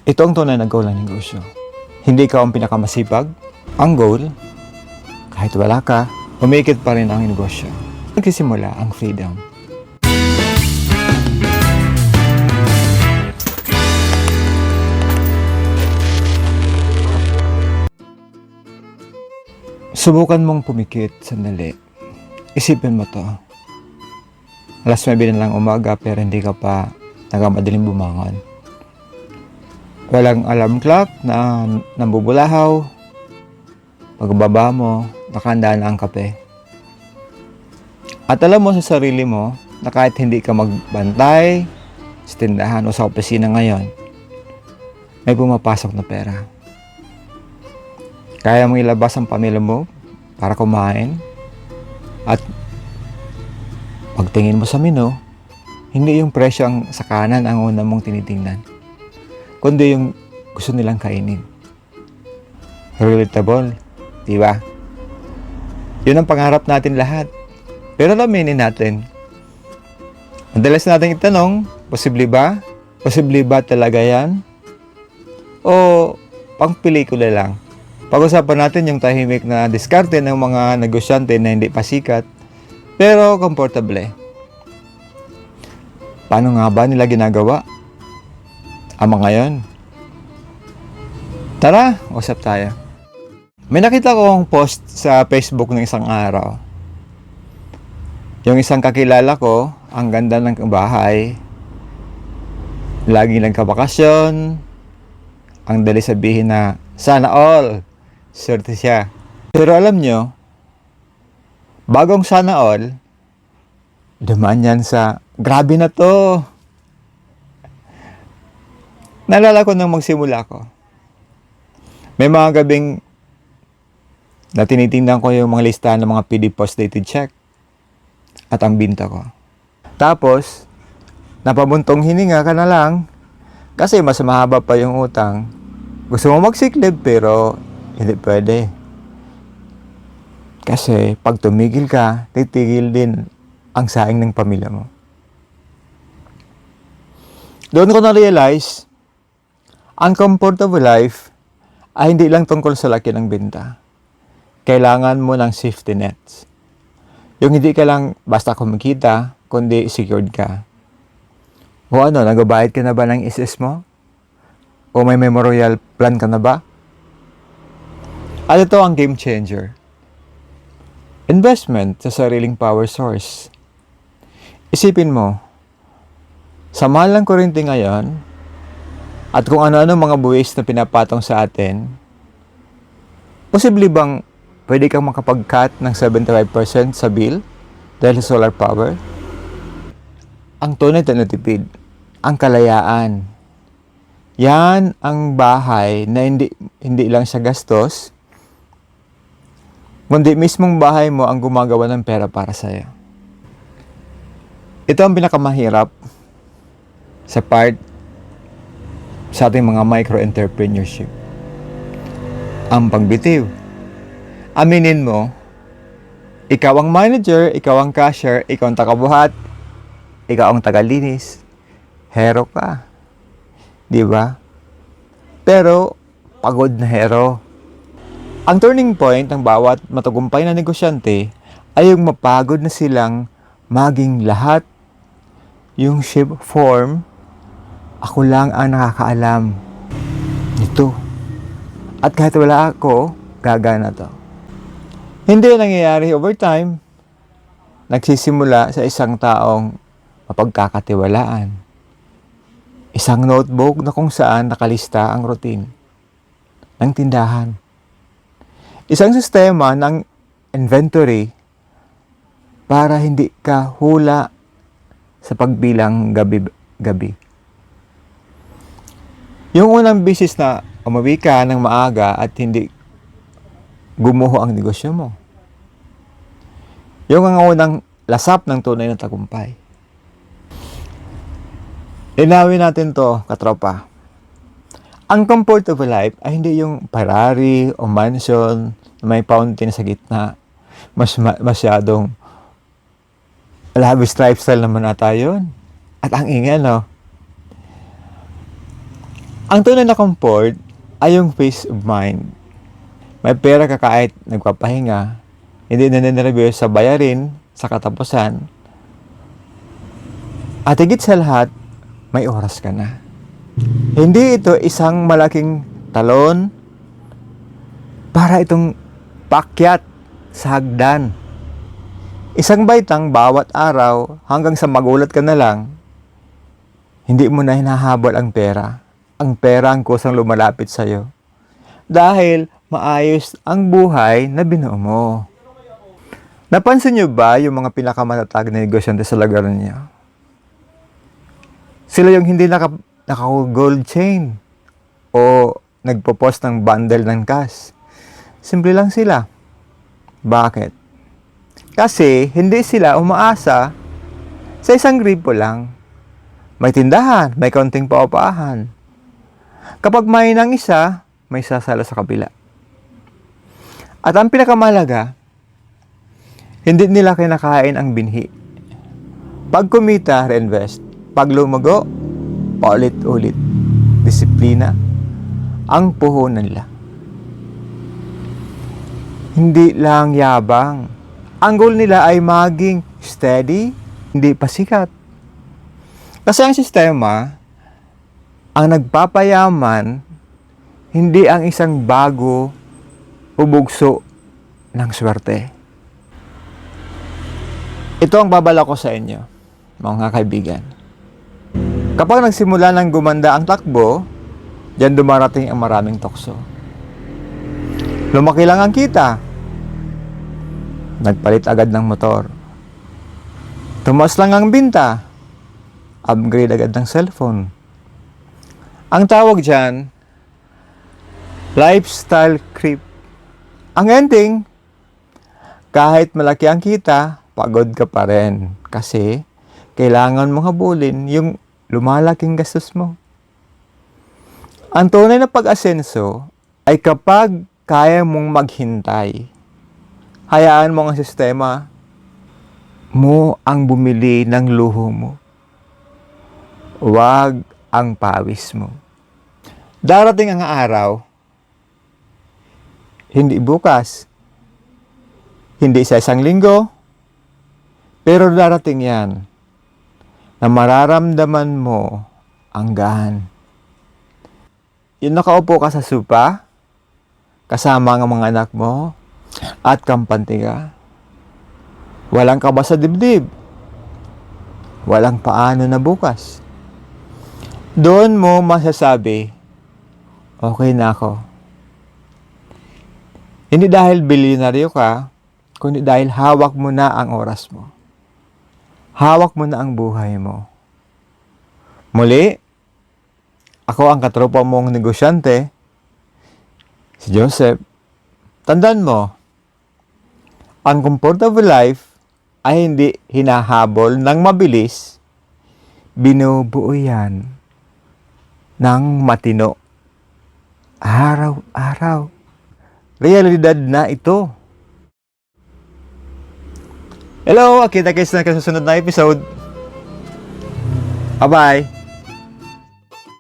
Ito ang tunay na goal ng negosyo. Hindi ikaw ang pinakamasipag. Ang goal, kahit wala ka, umikit pa rin ang negosyo. Nagsisimula ang freedom. Subukan mong pumikit sandali. Isipin mo to. Alas 9 na lang umaga pero hindi ka pa nagmadaling bumangon. Walang alarm clock na nambubulahaw. Pagbaba mo, nakahanda na ang kape. At alam mo sa sarili mo na kahit hindi ka magbantay sa tindahan o sa opisina ngayon, may pumapasok na pera. Kaya mong ilabas ang pamilya mo para kumain. At pagtingin mo sa menu, hindi yung presyo ang sa kanan ang una mong tinitingnan, kundi yung gusto nilang kainin. Relatable, di ba? Yun ang pangarap natin lahat. Pero aminin natin, madalas natin itanong, posible ba? Posible ba talaga yan? O pang pelikula lang? Pag-usapan natin yung tahimik na diskarte ng mga negosyante na hindi pa sikat, pero komportable. Paano nga ba nila ginagawa ang mga yon? Tara, usap tayo. May nakita kong post sa Facebook ng isang araw. Yung isang kakilala ko, ang ganda ng bahay, laging nagkabakasyon, ang dali sabihin na sana all, swerte siya. Pero alam nyo, bagong sana all, dumaan yan sa grabe na to. Naalala ko nang magsimula ko. May mga gabing na tinitingnan ko yung mga listahan ng mga PD post-dated check at ang binta ko. Tapos, napabuntong hininga ka na lang kasi mas mahaba pa yung utang. Gusto mo magsiklib pero hindi pwede. Kasi pag tumigil ka, titigil din ang saing ng pamilya mo. Doon ko na-realize, ang comfortable life ay hindi lang tungkol sa laki ng binta. Kailangan mo ng safety nets. Yung hindi ka lang basta kumikita, kundi secured ka. O ano, nagbabayad ka na ba ng SS mo? O may memorial plan ka na ba? At ito ang game changer. Investment sa sariling power source. Isipin mo, sa mahal ng kuryente ngayon, at kung ano-ano mga buwis na pinapatong sa atin, posible bang pwede kang makapag-cut ng 75% sa bill dahil sa solar power? Ang tunay na natipid, ang kalayaan. Yan ang bahay na hindi lang siya gastos, kundi mismong bahay mo ang gumagawa ng pera para sa'yo. Ito ang pinakamahirap sa part sa ating mga micro-entrepreneurship. Ang pagbitiw. Aminin mo, ikaw ang manager, ikaw ang cashier, ikaw ang tagabuhat, ikaw ang tagalinis. Hero ka. Di ba? Pero, pagod na hero. Ang turning point ng bawat matagumpay na negosyante ay yung mapagod na silang maging lahat. Yung ship form, ako lang ang nakakaalam nito. At kahit wala ako, gagana to. Hindi nangyayari over time. Nagsisimula sa isang taong mapagkakatiwalaan. Isang notebook na kung saan nakalista ang routine ng tindahan. Isang sistema ng inventory para hindi ka hula sa pagbilang gabi-gabi. Yung unang business na umuwi ka ng maaga at hindi gumuho ang negosyo mo. Yung ang unang lasap ng tunay na tagumpay. Linawin natin to, katropa. Ang comfortable life ay hindi yung Ferrari o mansion na may fountain sa gitna. Masyadong lavish lifestyle naman ata yun. At ang ingay, no? Ang tunay na comfort ay yung peace of mind. May pera ka kahit nagpapahinga, hindi na ninervyos sa bayarin, sa katapusan, at higit sa lahat, may oras ka na. Hindi ito isang malaking talon para itong pakyat sa hagdan. Isang baitang bawat araw hanggang sa magulat ka na lang, hindi mo na hinahabol ang pera. Ang pera ang kusang lumalapit sa'yo. Dahil maayos ang buhay na binuo mo. Napansin niyo ba yung mga pinakamatatag na negosyante sa lugar niyo? Sila yung hindi naka-gold chain o nagpo-post ng bundle ng cash. Simple lang sila. Bakit? Kasi hindi sila umaasa sa isang gripo lang. May tindahan, may kaunting paupahan. Kapag may nang isa, may sasalo sa kabila. At ang pinakamalaga, hindi nila kinakain ang binhi. Pag kumita, reinvest. Pag lumago, paulit-ulit. Disiplina ang puhunan nila. Hindi lang yabang. Ang goal nila ay maging steady, hindi pa sikat. Kasi ang sistema, ang nagpapayaman, hindi ang isang bago o bugso ng swerte. Ito ang babala ko sa inyo, mga kaibigan. Kapag nagsimula ng gumanda ang takbo, diyan dumarating ang maraming tukso. Lumaki lang ang kita, nagpalit agad ng motor. Tumaas lang ang binta, upgrade agad ng cellphone. Ang tawag dyan, lifestyle creep. Ang ending, kahit malaki ang kita, pagod ka pa rin. Kasi, kailangan mong habulin yung lumalaking gastos mo. Ang tunay na pag-asenso ay kapag kaya mong maghintay. Hayaan mo ang sistema mo ang bumili ng luho mo. Huwag ang pawis mo. Darating ang araw, hindi bukas, hindi sa isang linggo, pero darating yan na mararamdaman mo ang gaan. Yung nakaupo ka sa sopa, kasama ang mga anak mo, at kampante ka. Walang kaba sa dibdib. Walang paano na bukas. Doon mo masasabi, okay na ako. Hindi dahil bilyonaryo ka, kundi dahil hawak mo na ang oras mo. Hawak mo na ang buhay mo. Muli, ako ang katropa mong negosyante, si Joseph. Tandaan mo, ang comfortable life ay hindi hinahabol ng mabilis, binubuo yan ng matino. Araw-araw. Realidad na ito. Hello, kita-kits na sa susunod na episode. Bye-bye.